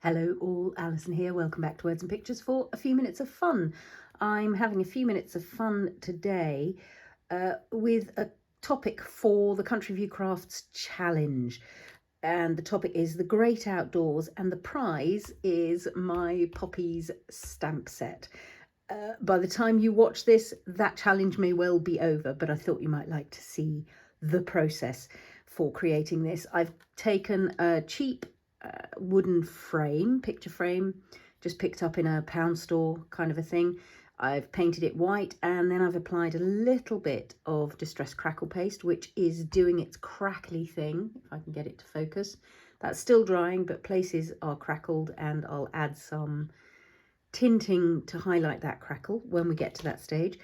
Hello all, Alison here. Welcome back to Words and Pictures for a few minutes of fun. I'm having a few minutes of fun today with a topic for the Country View Crafts Challenge. And the topic is the great outdoors, and the prize is my Poppies stamp set. By the time you watch this, that challenge may well be over, but I thought you might like to see the process for creating this. I've taken a cheap wooden frame, picture frame, just picked up in a pound store kind of a thing. I've painted it white, and then I've applied a little bit of distressed crackle paste, which is doing its crackly thing, if I can get it to focus. That's still drying, but places are crackled, and I'll add some tinting to highlight that crackle when we get to that stage.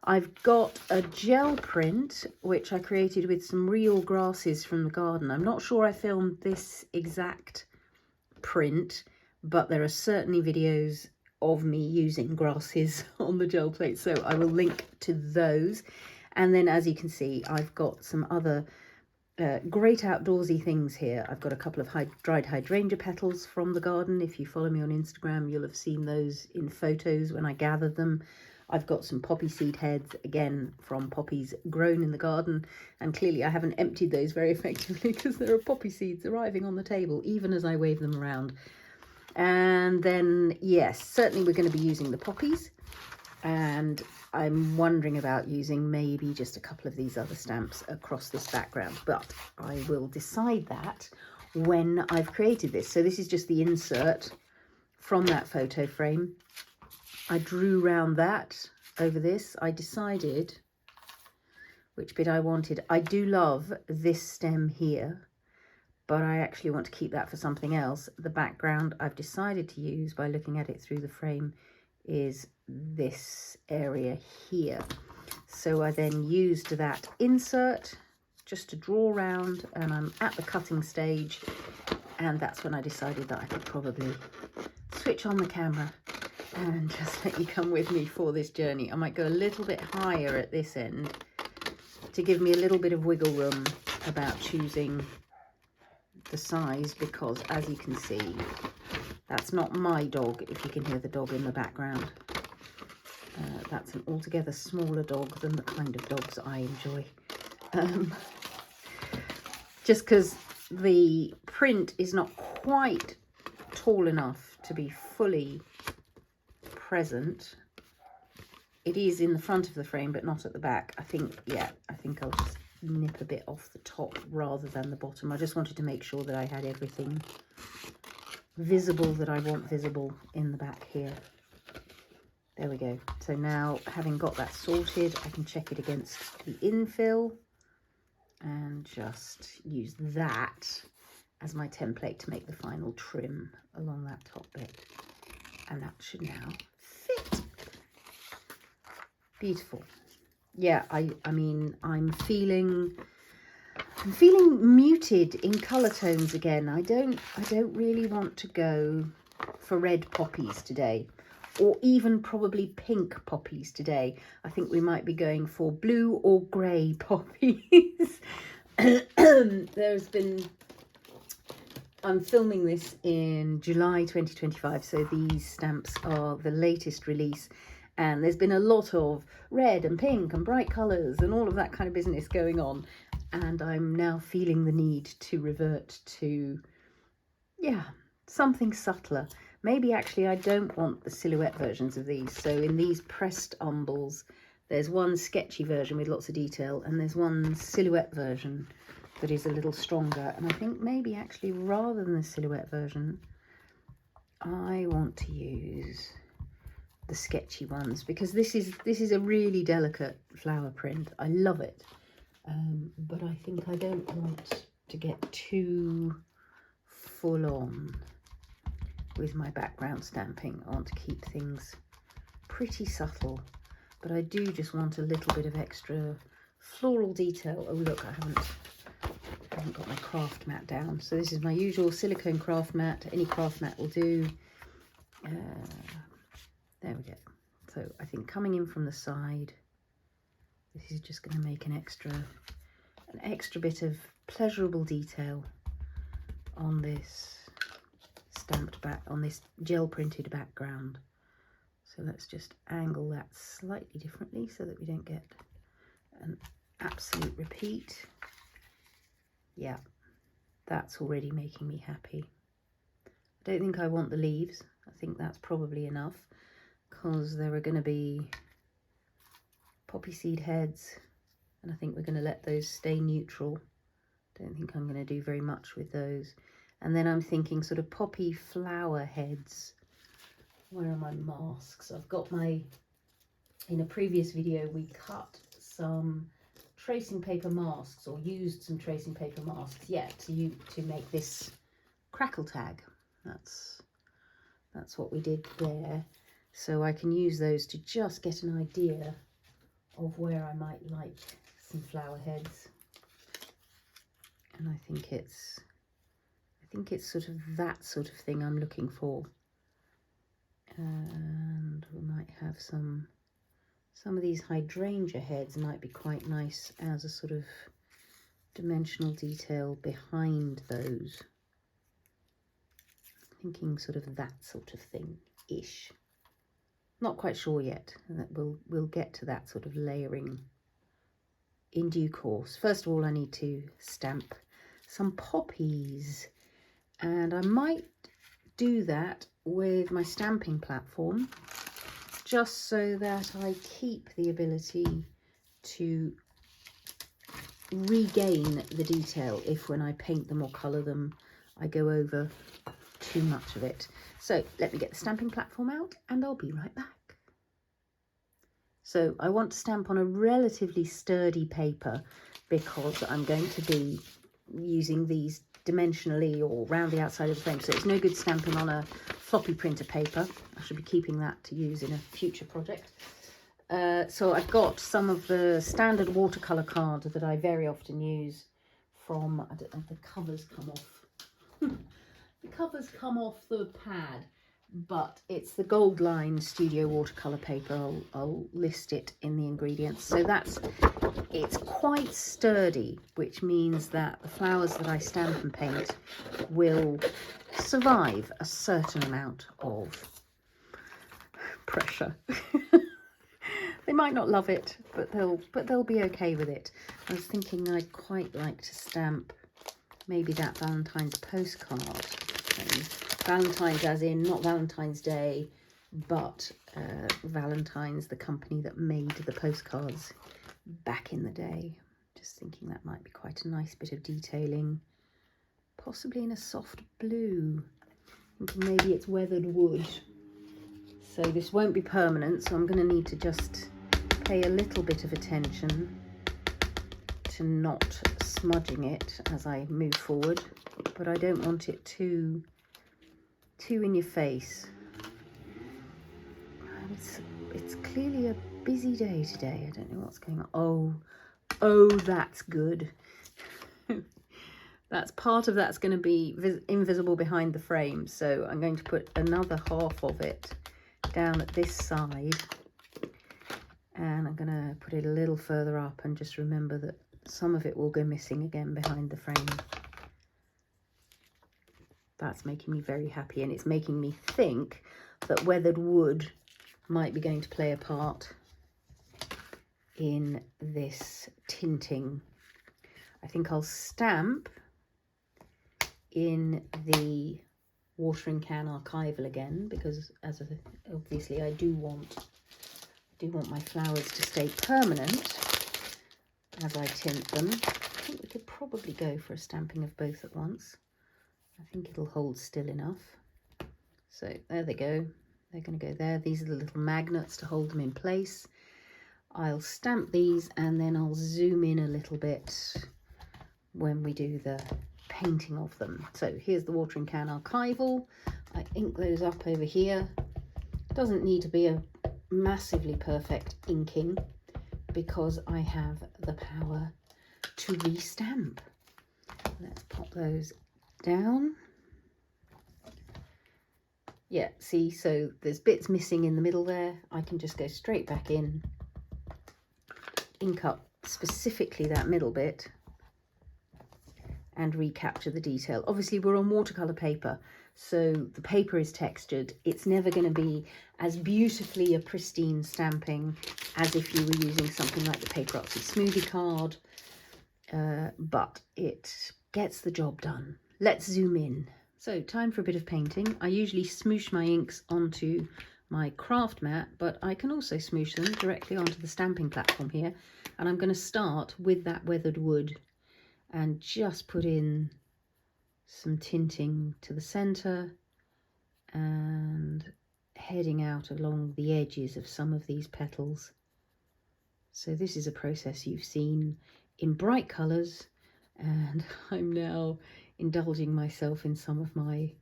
I've got a gel print which I created with some real grasses from the garden. I'm not sure I filmed this exact print, but there are certainly videos of me using grasses on the gel plate, so I will link to those. And then, as you can see, I've got some other great outdoorsy things here. I've got a couple of dried hydrangea petals from the garden. If you follow me on Instagram, you'll have seen those in photos when I gathered them. I've got some poppy seed heads, again from poppies grown in the garden, and clearly I haven't emptied those very effectively because there are poppy seeds arriving on the table even as I wave them around. And then, yes, certainly we're going to be using the poppies, and I'm wondering about using maybe just a couple of these other stamps across this background, but I will decide that when I've created this. So this is just the insert from that photo frame. I drew round that over this. I decided which bit I wanted. I do love this stem here, but I actually want to keep that for something else. The background I've decided to use, by looking at it through the frame, is this area here. So I then used that insert just to draw around, and I'm at the cutting stage, and that's when I decided that I could probably switch on the camera and just let you come with me for this journey. I might go a little bit higher at this end to give me a little bit of wiggle room about choosing the size, because as you can see, that's not my dog, if you can hear the dog in the background. That's an altogether smaller dog than the kind of dogs I enjoy. Just because the print is not quite tall enough to be fully present. It is in the front of the frame, but not at the back. I think I'll just nip a bit off the top rather than the bottom. I just wanted to make sure that I had everything visible that I want visible in the back here. There we go. So now, having got that sorted, I can check it against the infill and just use that as my template to make the final trim along that top bit. And that should now fit. Beautiful. Yeah, I mean, I'm feeling muted in colour tones again. I don't really want to go for red poppies today, or even probably pink poppies today. I think we might be going for blue or grey poppies. I'm filming this in July 2025, so these stamps are the latest release, and there's been a lot of red and pink and bright colours and all of that kind of business going on, and I'm now feeling the need to revert to, yeah, something subtler. Maybe actually I don't want the silhouette versions of these. So in these pressed Umbels, there's one sketchy version with lots of detail, and there's one silhouette version that is a little stronger. And I think maybe actually rather than the silhouette version, I want to use the sketchy ones, because this is a really delicate flower print. I love it, but I think I don't want to get too full on with my background stamping. I want to keep things pretty subtle, but I do just want a little bit of extra floral detail. Oh look, I haven't got my craft mat down. So this is my usual silicone craft mat. Any craft mat will do. There we go. So I think coming in from the side, this is just going to make an extra bit of pleasurable detail on this stamped on this gel printed background. So let's just angle that slightly differently so that we don't get an absolute repeat. Yeah, that's already making me happy. I don't think I want the leaves. I think that's probably enough, because there are going to be poppy seed heads, and I think we're going to let those stay neutral. Don't think I'm going to do very much with those. And then I'm thinking sort of poppy flower heads. Where are my masks? I've got my, in a previous video we cut some tracing paper masks, or used some tracing paper masks, yeah, to make this crackle tag. That's what we did there. So I can use those to just get an idea of where I might like some flower heads. And I think it's sort of that sort of thing I'm looking for. And we might have some of these hydrangea heads might be quite nice as a sort of dimensional detail behind those. Thinking sort of that sort of thing-ish. Not quite sure yet. That we'll get to that sort of layering in due course. First of all, I need to stamp some poppies, and I might do that with my stamping platform, just so that I keep the ability to regain the detail if, when I paint them or colour them, I go over too much of it. So let me get the stamping platform out and I'll be right back. So I want to stamp on a relatively sturdy paper, because I'm going to be using these dimensionally or round the outside of the frame, so it's no good stamping on a floppy printer paper. I should be keeping that to use in a future project. So I've got some of the standard watercolour card that I very often use from, I don't know if the covers come off. The covers come off the pad, but it's the Goldline Studio watercolour paper. I'll list it in the ingredients. So it's quite sturdy, which means that the flowers that I stamp and paint will survive a certain amount of pressure. They might not love it, but they'll be okay with it. I was thinking I'd quite like to stamp maybe that Valentine's postcard. Valentine's as in not Valentine's Day, but Valentine's, the company that made the postcards back in the day. Just thinking that might be quite a nice bit of detailing, possibly in a soft blue. Thinking maybe it's weathered wood. So this won't be permanent, so I'm going to need to just pay a little bit of attention to not smudging it as I move forward, but I don't want it too in your face. It's clearly a busy day today. I don't know what's going on. Oh, that's good. That's part of that's going to be invisible behind the frame, so I'm going to put another half of it down at this side, and I'm going to put it a little further up, and just remember that some of it will go missing again behind the frame. That's making me very happy, and it's making me think that weathered wood might be going to play a part in this tinting. I think I'll stamp in the watering can archival again, because obviously I do want my flowers to stay permanent as I tint them. I think we could probably go for a stamping of both at once. I think it'll hold still enough. So there they go. They're going to go there. These are the little magnets to hold them in place. I'll stamp these and then I'll zoom in a little bit when we do the painting of them. So here's the watering can archival. I ink those up over here. Doesn't need to be a massively perfect inking, because I have the power to restamp. Let's pop those down. Yeah, see, so there's bits missing in the middle there. I can just go straight back in, ink up specifically that middle bit, and recapture the detail. Obviously we're on watercolour paper, so the paper is textured. It's never going to be as beautifully a pristine stamping as if you were using something like the PaperArtsy smoothie card, but it gets the job done. Let's zoom in. So time for a bit of painting. I usually smoosh my inks onto my craft mat, but I can also smoosh them directly onto the stamping platform here. And I'm going to start with that weathered wood and just put in some tinting to the centre and heading out along the edges of some of these petals. So this is a process you've seen in bright colours, and I'm now indulging myself in some of my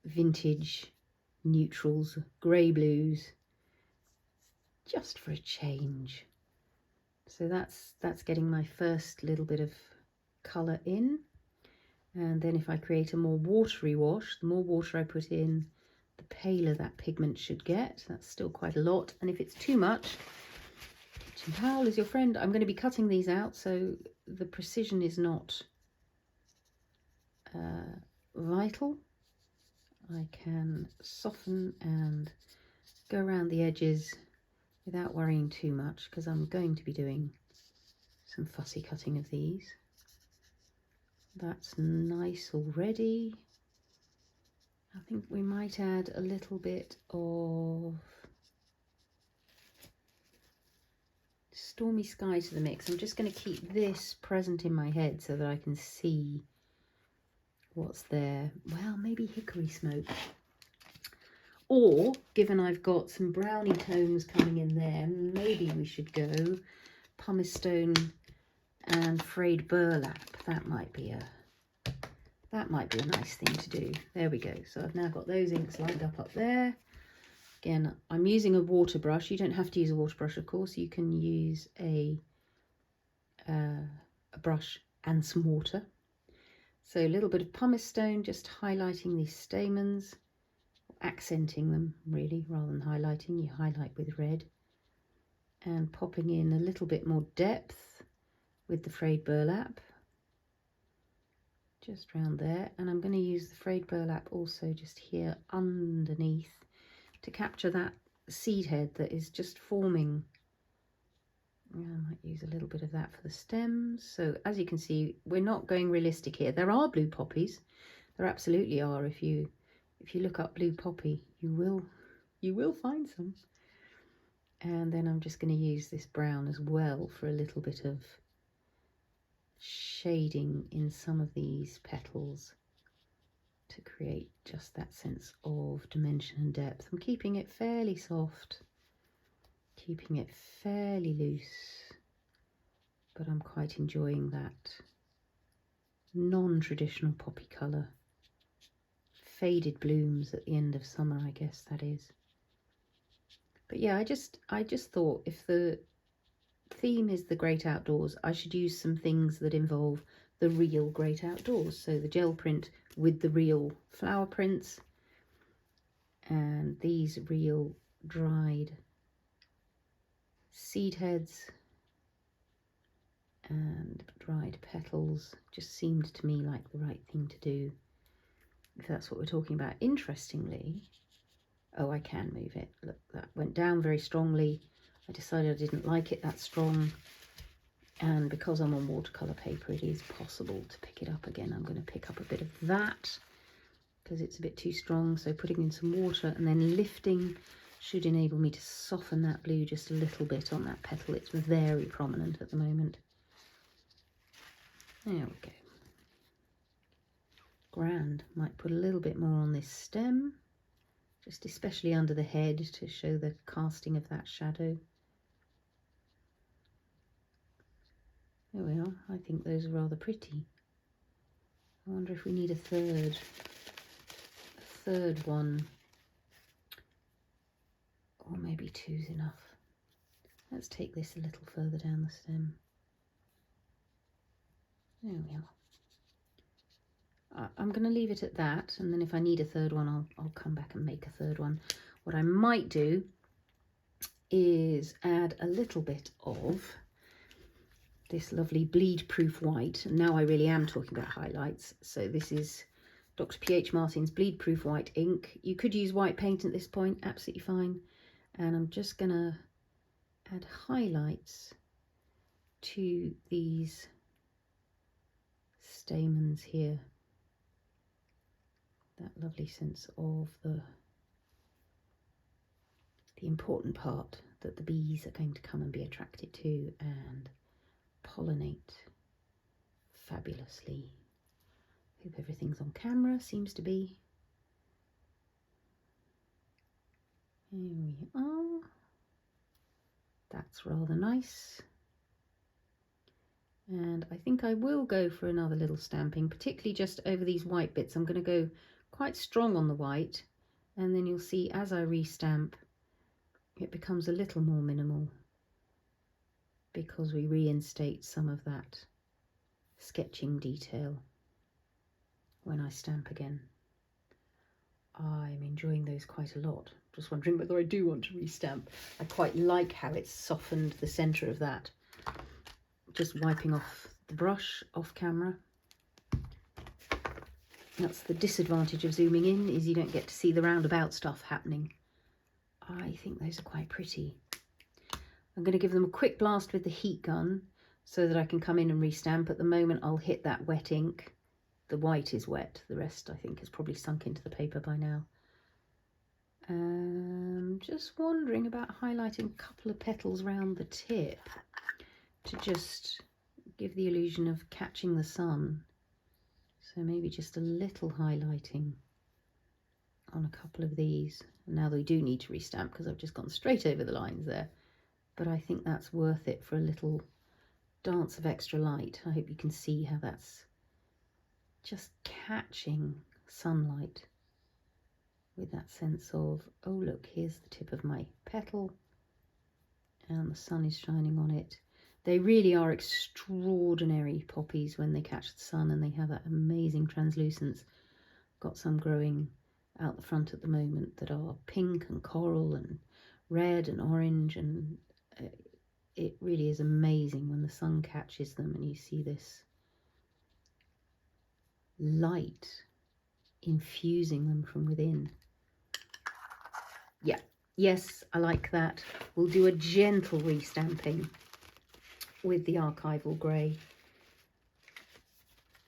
vintage neutrals, grey blues, just for a change. So that's getting my first little bit of colour in. And then if I create a more watery wash, the more water I put in, the paler that pigment should get. That's still quite a lot. And if it's too much, kitchen towel is your friend. I'm going to be cutting these out, so the precision is not vital. I can soften and go around the edges without worrying too much, because I'm going to be doing some fussy cutting of these. That's nice already. I think we might add a little bit of Stormy Sky to the mix. I'm just going to keep this present in my head so that I can see what's there. Well, maybe Hickory Smoke. Or, given I've got some brownie tones coming in there, maybe we should go Pumice Stone and Frayed Burlap. That might be a nice thing to do. There we go. So I've now got those inks lined up there. Again, I'm using a water brush. You don't have to use a water brush, of course. You can use a brush and some water. So a little bit of pumice stone, just highlighting these stamens, accenting them really, rather than highlighting. You highlight with red, and popping in a little bit more depth with the frayed burlap, just round there. And I'm going to use the frayed burlap also just here underneath to capture that seed head that is just forming. I might use a little bit of that for the stems. So as you can see, we're not going realistic here. There are blue poppies. There absolutely are. If you look up blue poppy, you will find some. And then I'm just going to use this brown as well for a little bit of shading in some of these petals to create just that sense of dimension and depth. I'm keeping it fairly soft, keeping it fairly loose, but I'm quite enjoying that non-traditional poppy colour. Faded blooms at the end of summer, I guess that is. But yeah, I just thought if the theme is the great outdoors, I should use some things that involve the real great outdoors. So the gel print with the real flower prints, and these real dried seed heads and dried petals just seemed to me like the right thing to do, if that's what we're talking about. Interestingly, oh, I can move it. Look, that went down very strongly. I decided I didn't like it that strong, and because I'm on watercolour paper, it is possible to pick it up again. I'm going to pick up a bit of that because it's a bit too strong, so putting in some water and then lifting should enable me to soften that blue just a little bit on that petal. It's very prominent at the moment. There we go. Grand. Might put a little bit more on this stem, just especially under the head to show the casting of that shadow. There we are. I think those are rather pretty. I wonder if we need a third one, or maybe two's enough. Let's take this a little further down the stem. There we are. I'm going to leave it at that, and then if I need a third one, I'll come back and make a third one. What I might do is add a little bit of this lovely bleed-proof white. And now I really am talking about highlights. So this is Dr. P.H. Martin's bleed-proof white ink. You could use white paint at this point, absolutely fine. And I'm just going to add highlights to these stamens here. That lovely sense of the important part that the bees are going to come and be attracted to and pollinate fabulously. Hope everything's on camera, seems to be. Here we are. That's rather nice. And I think I will go for another little stamping, particularly just over these white bits. I'm going to go quite strong on the white, and then you'll see as I restamp it becomes a little more minimal because we reinstate some of that sketching detail when I stamp again. I'm enjoying those quite a lot. Just wondering whether I do want to restamp. I quite like how it's softened the centre of that. Just wiping off the brush off camera. That's the disadvantage of zooming in, is you don't get to see the roundabout stuff happening. I think those are quite pretty. I'm going to give them a quick blast with the heat gun so that I can come in and restamp. At the moment I'll hit that wet ink. The white is wet, the rest I think has probably sunk into the paper by now. Just wondering about highlighting a couple of petals round the tip to just give the illusion of catching the sun. So maybe just a little highlighting on a couple of these. Now they do need to restamp because I've just gone straight over the lines there, but I think that's worth it for a little dance of extra light. I hope you can see how that's just catching sunlight with that sense of, oh look, here's the tip of my petal and the sun is shining on it. They really are extraordinary poppies when they catch the sun, and they have that amazing translucence. Got some growing out the front at the moment that are pink and coral and red and orange, and it really is amazing when the sun catches them and you see this light infusing them from within. Yeah, yes, I like that. We'll do a gentle restamping with the Archival grey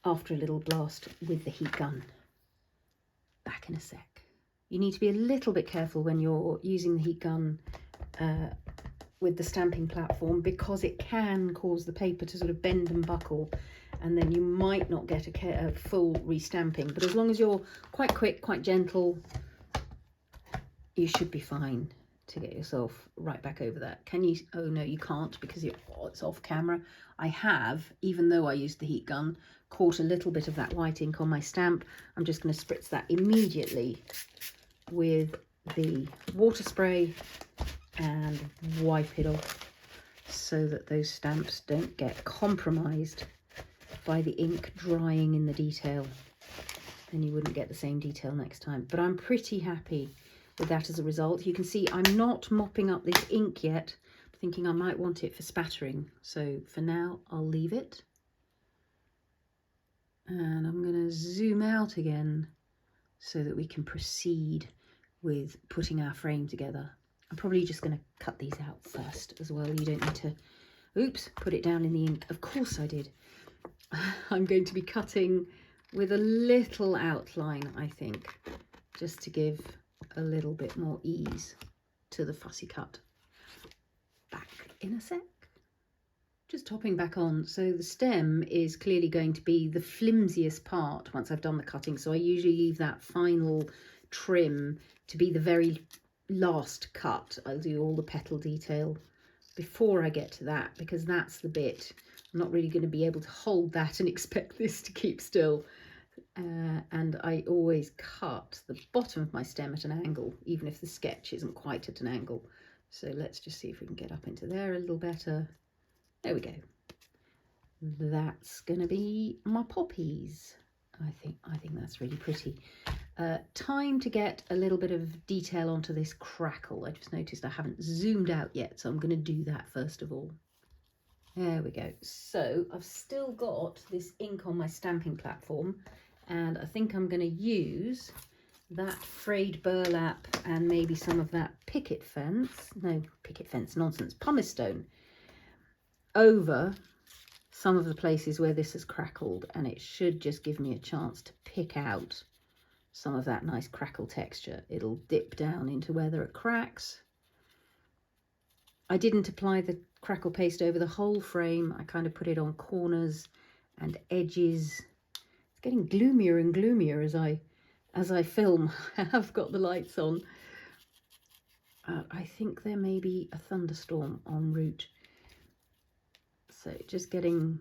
after a little blast with the heat gun. Back in a sec. You need to be a little bit careful when you're using the heat gun with the stamping platform, because it can cause the paper to sort of bend and buckle, and then you might not get a full restamping. But as long as you're quite quick, quite gentle, you should be fine to get yourself right back over that. Can you? Oh no, you can't, because it's off camera. I have, even though I used the heat gun, caught a little bit of that white ink on my stamp. I'm just going to spritz that immediately with the water spray and wipe it off so that those stamps don't get compromised by the ink drying in the detail. Then you wouldn't get the same detail next time. But I'm pretty happy with that as a result. You can see I'm not mopping up this ink yet. I'm thinking I might want it for spattering. So for now, I'll leave it. And I'm going to zoom out again so that we can proceed with putting our frame together. I'm probably just going to cut these out first as well. You don't need to, oops, put it down in the ink. Of course I did. I'm going to be cutting with a little outline, I think, just to give a little bit more ease to the fussy cut. Back in a sec. Just topping back on. So the stem is clearly going to be the flimsiest part once I've done the cutting. So I usually leave that final trim to be the very last cut. I'll do all the petal detail before I get to that, because that's the bit I'm not really going to be able to hold that and expect this to keep still. And I always cut the bottom of my stem at an angle, even if the sketch isn't quite at an angle. So let's just see if we can get up into there a little better. There we go. That's going to be my poppies. I think that's really pretty. Time to get a little bit of detail onto this crackle. I just noticed I haven't zoomed out yet, so I'm going to do that first of all. There we go. So I've still got this ink on my stamping platform, and I think I'm going to use that frayed burlap and maybe some of that picket fence nonsense, pumice stone over some of the places where this has crackled, and it should just give me a chance to pick out some of that nice crackle texture. It'll dip down into where there are cracks. I didn't apply the crackle paste over the whole frame. I kind of put it on corners and edges. It's getting gloomier and gloomier as I film. I have got the lights on. I think there may be a thunderstorm en route. So just getting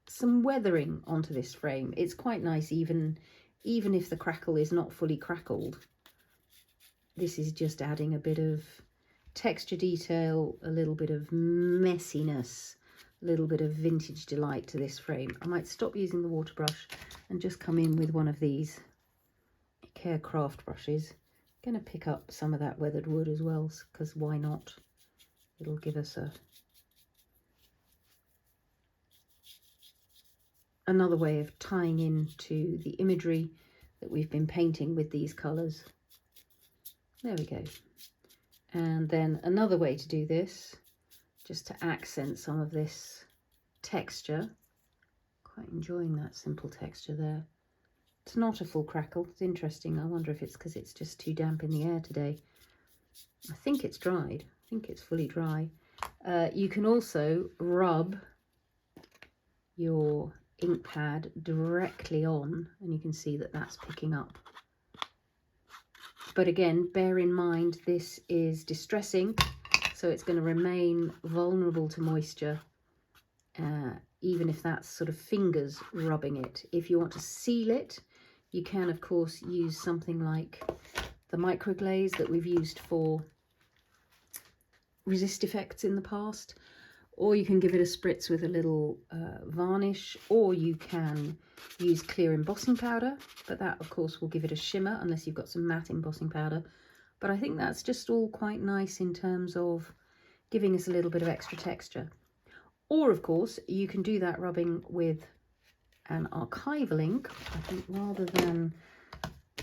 some weathering onto this frame. It's quite nice even if the crackle is not fully crackled. This is just adding a bit of texture detail, a little bit of messiness, a little bit of vintage delight to this frame. I might stop using the water brush and just come in with one of these Care craft brushes. I'm going to pick up some of that weathered wood as well, because why not? It'll give us another way of tying into the imagery that we've been painting with these colours. There we go. And then another way to do this, just to accent some of this texture. Quite enjoying that simple texture there. It's not a full crackle. It's interesting. I wonder if it's because it's just too damp in the air today. I think it's dried. I think it's fully dry. You can also rub your ink pad directly on, and you can see that that's picking up. But again, bear in mind this is distressing, so it's going to remain vulnerable to moisture, even if that's sort of fingers rubbing it. If you want to seal it, you can of course use something like the microglaze that we've used for resist effects in the past, or you can give it a spritz with a little varnish, or you can use clear embossing powder, but that of course will give it a shimmer unless you've got some matte embossing powder. But I think that's just all quite nice in terms of giving us a little bit of extra texture. Or of course you can do that rubbing with an archival ink. I think rather than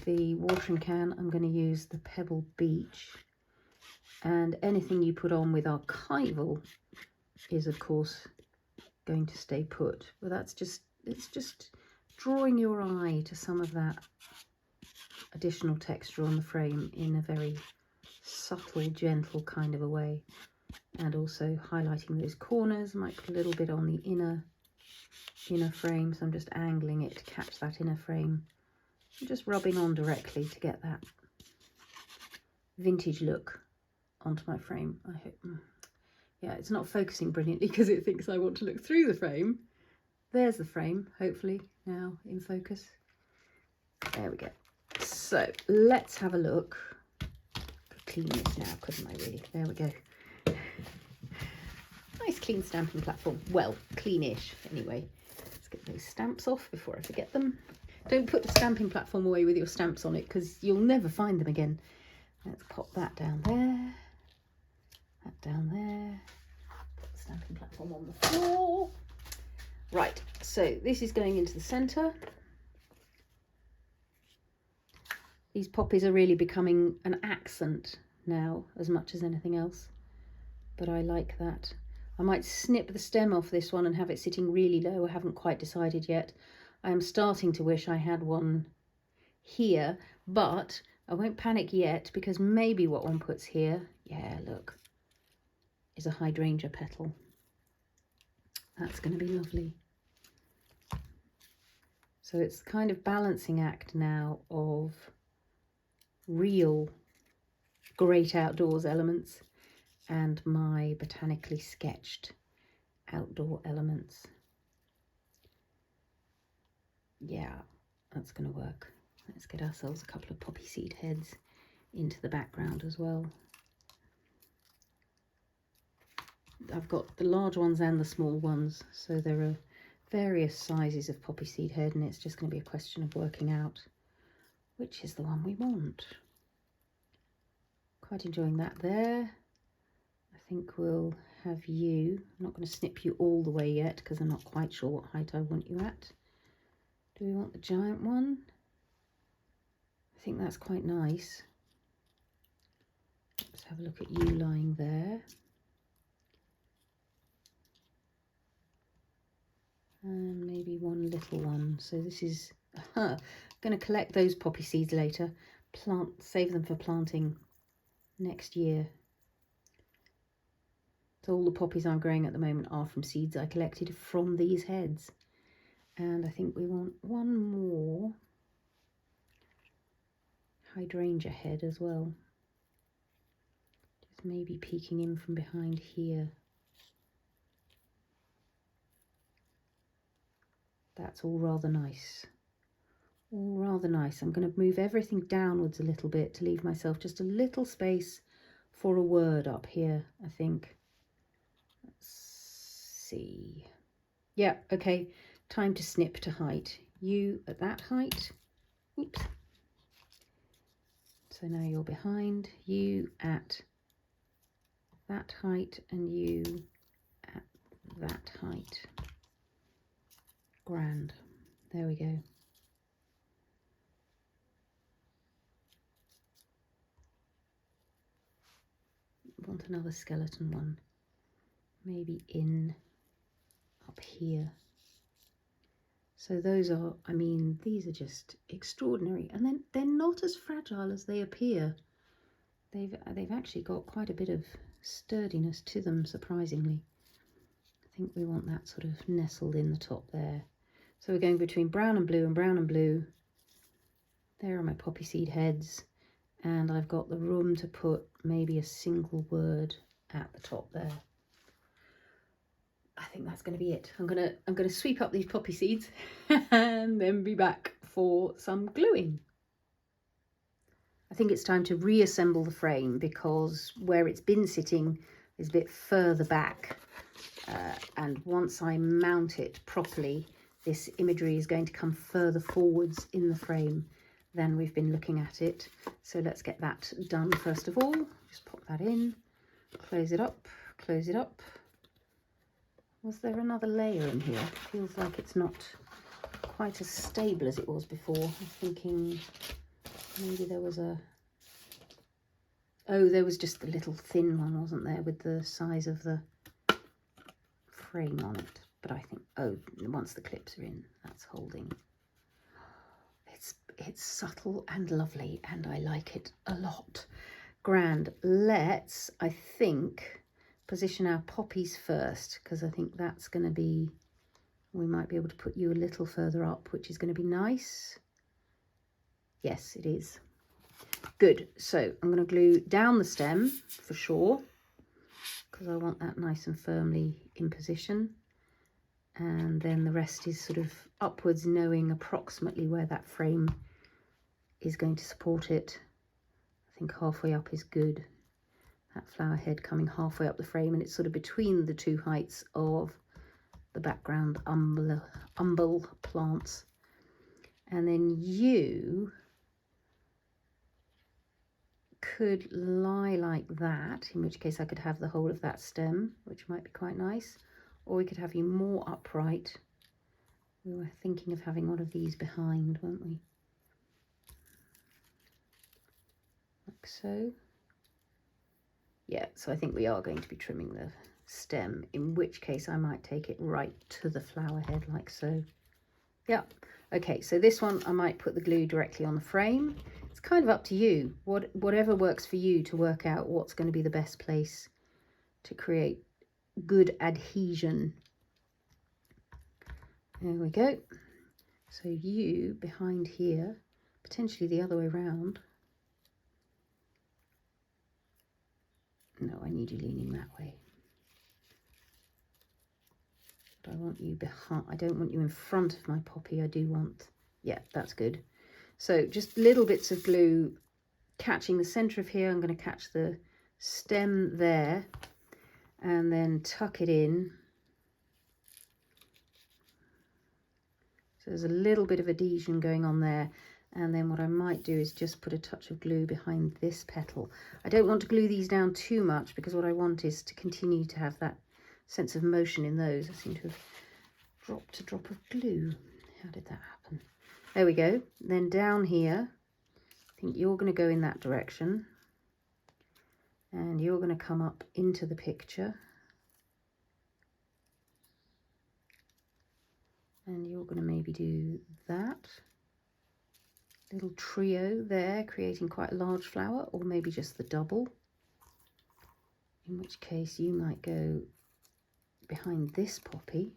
the watering can, I'm going to use the Pebble Beach, and anything you put on with archival is of course going to stay put. But that's just, it's just drawing your eye to some of that additional texture on the frame in a very subtle, gentle kind of a way, and also highlighting those corners. I might put a little bit on the inner frame, so I'm just angling it to catch that inner frame. I'm just rubbing on directly to get that vintage look onto my frame. I hope. Yeah, it's not focusing brilliantly because it thinks I want to look through the frame. There's the frame, hopefully now in focus. There we go. So let's have a look. Could clean this now, couldn't I really? There we go. Nice clean stamping platform. Well, cleanish anyway. Let's get those stamps off before I forget them. Don't put the stamping platform away with your stamps on it because you'll never find them again. Let's pop that down there. That down there. Put the stamping platform on the floor. Right, so this is going into the centre. These poppies are really becoming an accent now as much as anything else, but I like that. I might snip the stem off this one and have it sitting really low. I haven't quite decided yet. I am starting to wish I had one here, but I won't panic yet because maybe what one puts here, yeah, look, is a hydrangea petal. That's going to be lovely. So it's kind of balancing act now of real great outdoors elements and my botanically sketched outdoor elements. Yeah, that's going to work. Let's get ourselves a couple of poppy seed heads into the background as well. I've got the large ones and the small ones, so there are various sizes of poppy seed head, and it's just going to be a question of working out which is the one we want. Quite enjoying that there. I think we'll have you. I'm not going to snip you all the way yet because I'm not quite sure what height I want you at. Do we want the giant one? I think that's quite nice. Let's have a look at you lying there. And maybe one little one. So this is going to collect those poppy seeds later. Save them for planting next year. So all the poppies I'm growing at the moment are from seeds I collected from these heads. And I think we want one more hydrangea head as well. Just maybe peeking in from behind here. That's all rather nice. All rather nice. I'm going to move everything downwards a little bit to leave myself just a little space for a word up here, I think. Let's see. Yeah, okay. Time to snip to height. You at that height. Oops. So now you're behind. You at that height and you at that height. Grand. There we go. Want another skeleton one. Maybe in up here. So those are, I mean, these are just extraordinary. And then they're not as fragile as they appear. They've actually got quite a bit of sturdiness to them, surprisingly. I think we want that sort of nestled in the top there. So we're going between brown and blue and brown and blue. There are my poppy seed heads. And I've got the room to put maybe a single word at the top there. I think that's going to be it. I'm gonna sweep up these poppy seeds and then be back for some gluing. I think it's time to reassemble the frame because where it's been sitting is a bit further back. And once I mount it properly, this imagery is going to come further forwards in the frame than we've been looking at it. So let's get that done first of all. Just pop that in, close it up, close it up. Was there another layer in here? Feels like it's not quite as stable as it was before. I'm thinking maybe there was a... Oh, there was just the little thin one, wasn't there, with the size of the frame on it. But I think, oh, once the clips are in, that's holding. It's subtle and lovely, and I like it a lot. Grand. Let's, I think, position our poppies first, because I think that's going to be, we might be able to put you a little further up, which is going to be nice. Yes, it is. Good. So I'm going to glue down the stem for sure, because I want that nice and firmly in position. And then the rest is sort of upwards, knowing approximately where that frame is going to support it. I think halfway up is good. That flower head coming halfway up the frame, and it's sort of between the two heights of the background umbel plants. And then you could lie like that, in which case I could have the whole of that stem, which might be quite nice. Or we could have you more upright. We were thinking of having one of these behind, weren't we? Like so. Yeah, so I think we are going to be trimming the stem, in which case I might take it right to the flower head like so. Yeah, okay, so this one I might put the glue directly on the frame. It's kind of up to you, whatever works for you, to work out what's going to be the best place to create good adhesion. There we go. So you behind here, potentially the other way around. No, I need you leaning that way. But I want you behind. I don't want you in front of my poppy. I do want, yeah, that's good. So just little bits of glue catching the center of here. I'm going to catch the stem there and then tuck it in. So there's a little bit of adhesion going on there. And then what I might do is just put a touch of glue behind this petal. I don't want to glue these down too much because what I want is to continue to have that sense of motion in those. I seem to have dropped a drop of glue. How did that happen? There we go. Then down here, I think you're going to go in that direction. And you're going to come up into the picture. And you're going to maybe do that. Little trio there, creating quite a large flower, or maybe just the double. In which case you might go behind this poppy,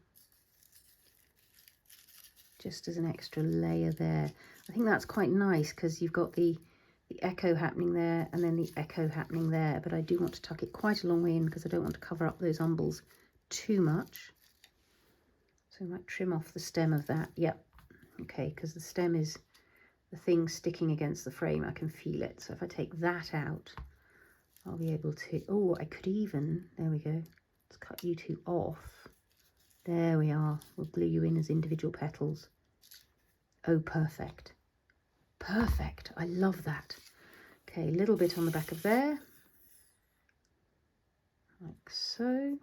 just as an extra layer there. I think that's quite nice because you've got the echo happening there and then the echo happening there, but I do want to tuck it quite a long way in because I don't want to cover up those umbels too much. So I might trim off the stem of that. Yep, okay, because the stem is the thing sticking against the frame. I can feel it. So if I take that out, I'll be able to, oh, I could even, there we go, let's cut you two off. There we are. We'll glue you in as individual petals. Oh, perfect. Perfect. I love that. Okay, a little bit on the back of there. Like so.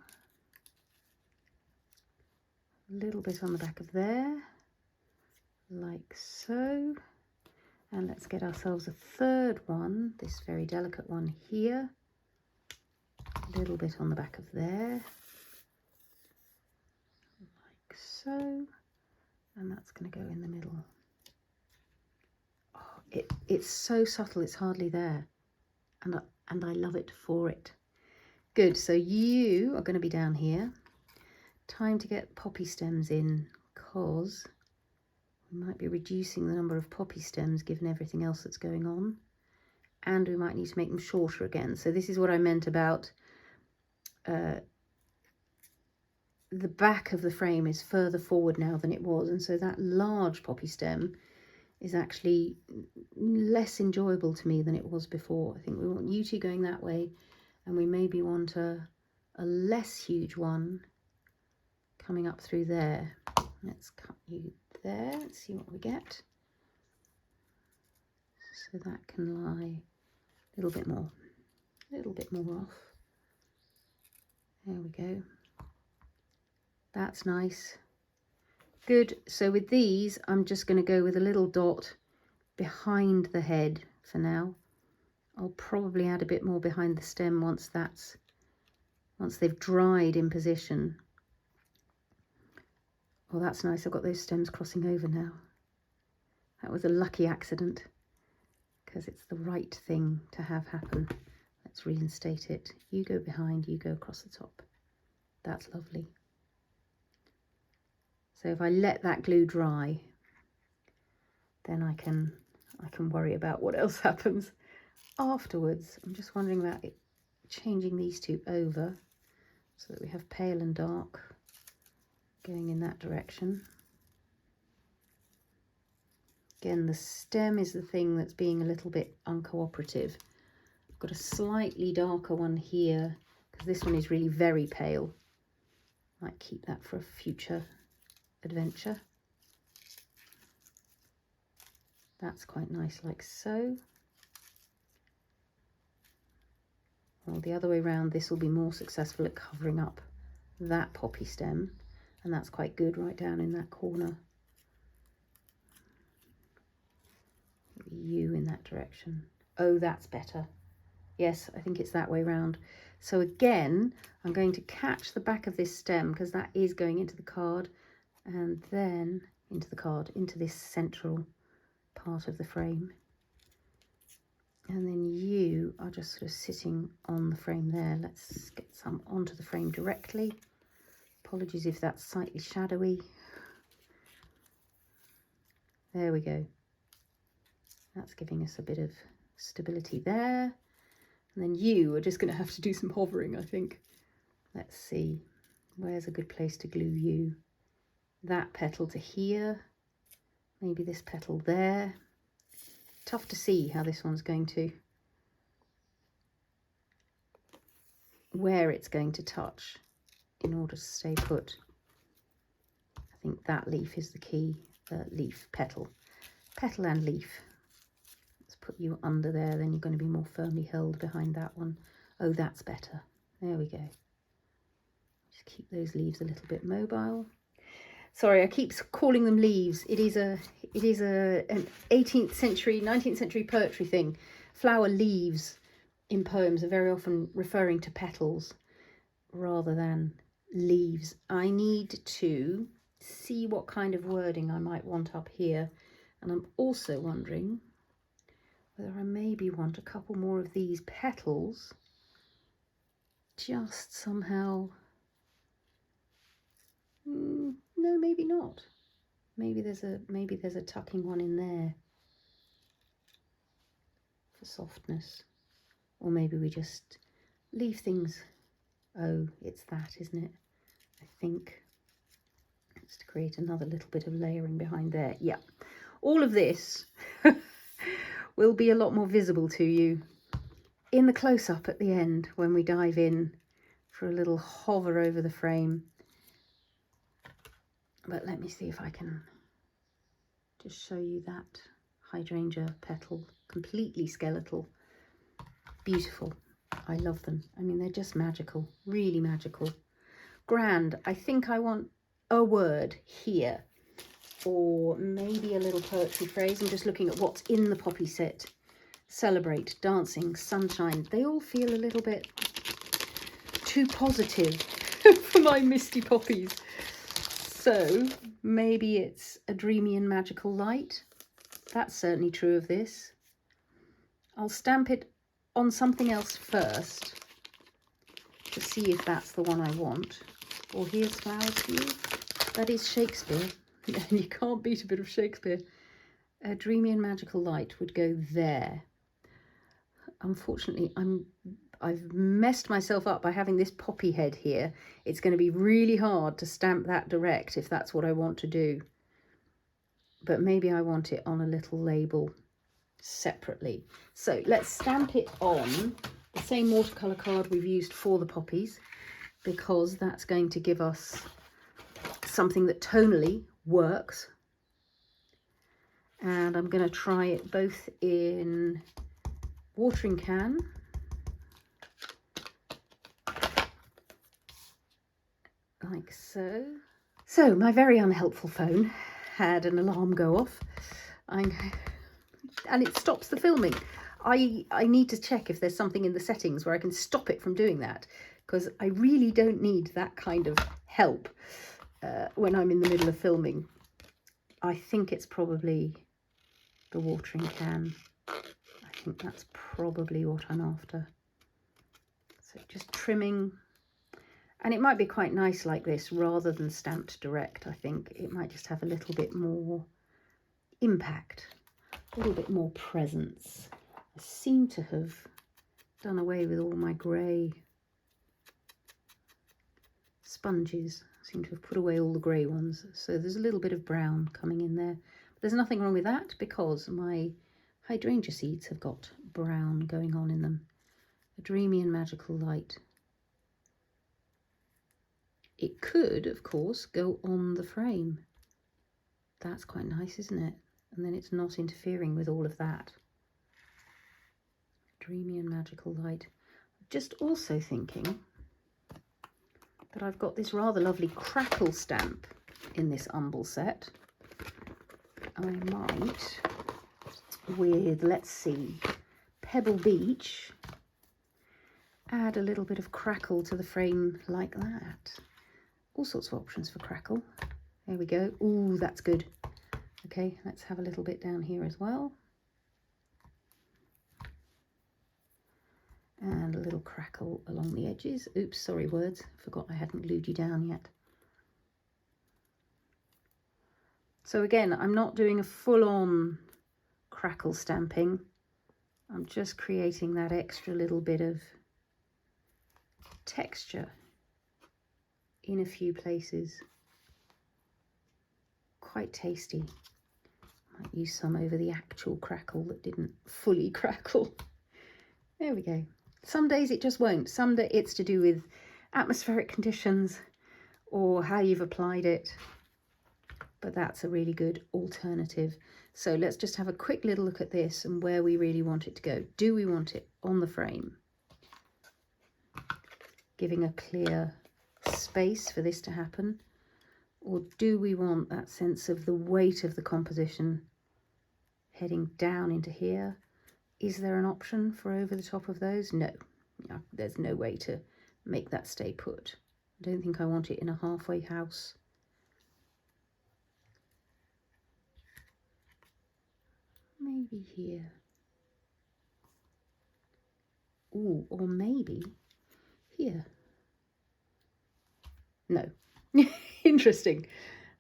A little bit on the back of there. Like so. And let's get ourselves a third one, this very delicate one here. A little bit on the back of there. Like so. And that's going to go in the middle. Oh, it's so subtle, it's hardly there. And I love it for it. Good, so you are going to be down here. Time to get poppy stems in, because we might be reducing the number of poppy stems given everything else that's going on. And we might need to make them shorter again. So this is what I meant about the back of the frame is further forward now than it was. And so that large poppy stem is actually less enjoyable to me than it was before. I think we want you two going that way. And we maybe want a less huge one coming up through there. Let's cut you there. Let's see what we get. So that can lie a little bit more off. There we go. That's nice. Good. So with these, I'm just going to go with a little dot behind the head for now. I'll probably add a bit more behind the stem once they've dried in position. Oh, that's nice. I've got those stems crossing over now. That was a lucky accident because it's the right thing to have happen. Let's reinstate it. You go behind, you go across the top. That's lovely. So if I let that glue dry, then I can worry about what else happens afterwards. I'm just wondering about it, changing these two over so that we have pale and dark going in that direction. Again, the stem is the thing that's being a little bit uncooperative. I've got a slightly darker one here because this one is really very pale. Might keep that for a future adventure. That's quite nice, like so. Well, the other way around, this will be more successful at covering up that poppy stem, and that's quite good right down in that corner. You in that direction. Oh, that's better. Yes, I think it's that way round. So again, I'm going to catch the back of this stem because that is going into the card, and then into the card, into this central part of the frame. And then you are just sort of sitting on the frame there. Let's get some onto the frame directly. Apologies if that's slightly shadowy. There we go. That's giving us a bit of stability there. And then you are just going to have to do some hovering, I think. Let's see. Where's a good place to glue you? That petal to here. Maybe this petal there. Tough to see how this one's going to, where it's going to touch in order to stay put. I think that leaf is the key, leaf petal. petal and leaf. Let's put you under there, then you're going to be more firmly held behind that one. Oh, that's better. There we go. Just keep those leaves a little bit mobile. Sorry, I keep calling them leaves. It is an 18th century, 19th century poetry thing. Flower leaves in poems are very often referring to petals rather than leaves. I need to see what kind of wording I might want up here. And I'm also wondering whether I maybe want a couple more of these petals just somehow. No, maybe not. Maybe there's a tucking one in there for softness. Or maybe we just leave things. Oh, it's that, isn't it? I think it's to create another little bit of layering behind there. Yeah, all of this will be a lot more visible to you in the close-up at the end when we dive in for a little hover over the frame. But let me see if I can just show you that hydrangea petal, completely skeletal. Beautiful. I love them. I mean, they're just magical, really magical. Grand. I think I want a word here, or maybe a little poetry phrase. I'm just looking at what's in the poppy set. Celebrate, dancing, sunshine. They all feel a little bit too positive for my misty poppies. So maybe it's a dreamy and magical light. That's certainly true of this. I'll stamp it on something else first to see if that's the one I want. Or here's flowers for you. That is Shakespeare. You can't beat a bit of Shakespeare. A dreamy and magical light would go there. Unfortunately, I've messed myself up by having this poppy head here. It's going to be really hard to stamp that direct if that's what I want to do. But maybe I want it on a little label separately. So let's stamp it on the same watercolour card we've used for the poppies, because that's going to give us something that tonally works. And I'm going to try it both in watering can like so. So my very unhelpful phone had an alarm go off and it stops the filming. I need to check if there's something in the settings where I can stop it from doing that, because I really don't need that kind of help when I'm in the middle of filming. I think it's probably the watering can. I think that's probably what I'm after. So just trimming. And it might be quite nice like this rather than stamped direct. I think it might just have a little bit more impact, a little bit more presence. I seem to have done away with all my grey sponges. I seem to have put away all the grey ones. So there's a little bit of brown coming in there. But there's nothing wrong with that because my hydrangea seeds have got brown going on in them. A dreamy and magical light. It could, of course, go on the frame. That's quite nice, isn't it? And then it's not interfering with all of that. Dreamy and magical light. Just also thinking that I've got this rather lovely Crackle stamp in this Umbels set. I might, with, let's see, Pebble Beach, add a little bit of Crackle to the frame like that. All sorts of options for Crackle. There we go. Ooh, that's good. Okay, let's have a little bit down here as well. And a little Crackle along the edges. Oops, sorry words. Forgot I hadn't glued you down yet. So again, I'm not doing a full-on Crackle stamping. I'm just creating that extra little bit of texture in a few places. Quite tasty. Might use some over the actual Crackle that didn't fully crackle. There we go. Some days it just won't. Some days it's to do with atmospheric conditions or how you've applied it. But that's a really good alternative. So let's just have a quick little look at this and where we really want it to go. Do we want it on the frame, giving a clear space for this to happen? Or do we want that sense of the weight of the composition heading down into here? Is there an option for over the top of those? No, there's no way to make that stay put. I don't think I want it in a halfway house. Maybe here. Ooh, or maybe here. No. Interesting.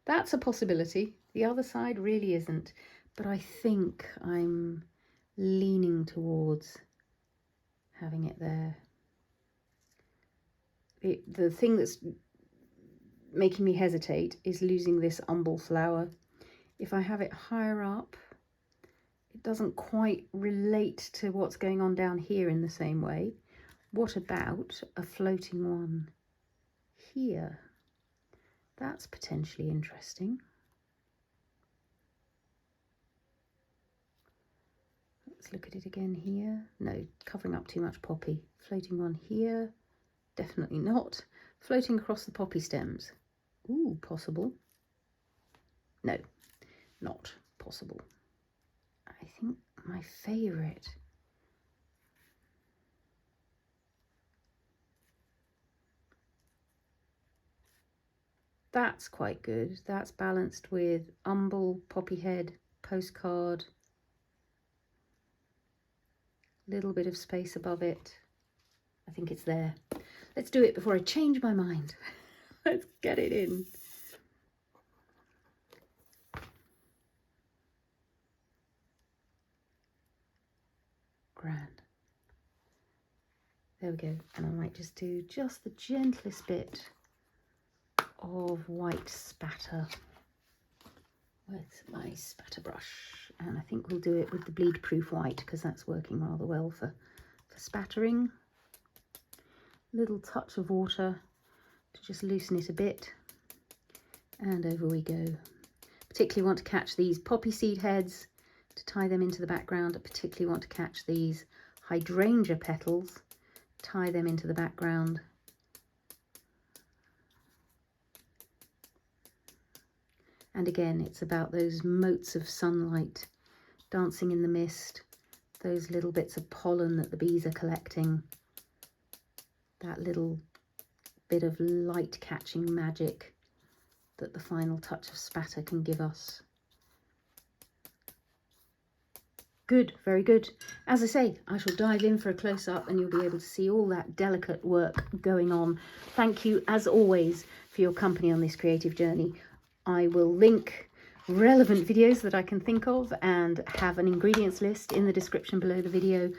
That's a possibility. The other side really isn't. But I think I'm leaning towards having it there. The thing that's making me hesitate is losing this umbel flower. If I have it higher up, it doesn't quite relate to what's going on down here in the same way. What about a floating one here? That's potentially interesting. Let's look at it again here. No, covering up too much poppy. Floating one here. Definitely not. Floating across the poppy stems. Ooh, possible. No, not possible. I think my favourite. That's quite good. That's balanced with umbel, poppy head, postcard. Little bit of space above it. I think it's there. Let's do it before I change my mind. Let's get it in. Grand. There we go. And I might just do just the gentlest bit of white spatter with my spatter brush. And I think we'll do it with the bleed proof white because that's working rather well for spattering. Little touch of water to just loosen it a bit, and over we go. Particularly want to catch these poppy seed heads to tie them into the background. I particularly want to catch these hydrangea petals, tie them into the background. And again, it's about those motes of sunlight dancing in the mist, those little bits of pollen that the bees are collecting, that little bit of light catching magic that the final touch of spatter can give us. Good, very good. As I say, I shall dive in for a close-up and you'll be able to see all that delicate work going on. Thank you, as always, for your company on this creative journey. I will link relevant videos that I can think of and have an ingredients list in the description below the video.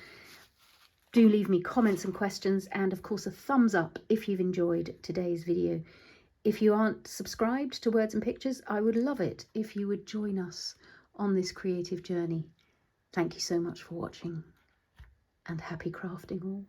Do leave me comments and questions, and of course a thumbs up if you've enjoyed today's video. If you aren't subscribed to Words and Pictures, I would love it if you would join us on this creative journey. Thank you so much for watching, and happy crafting all.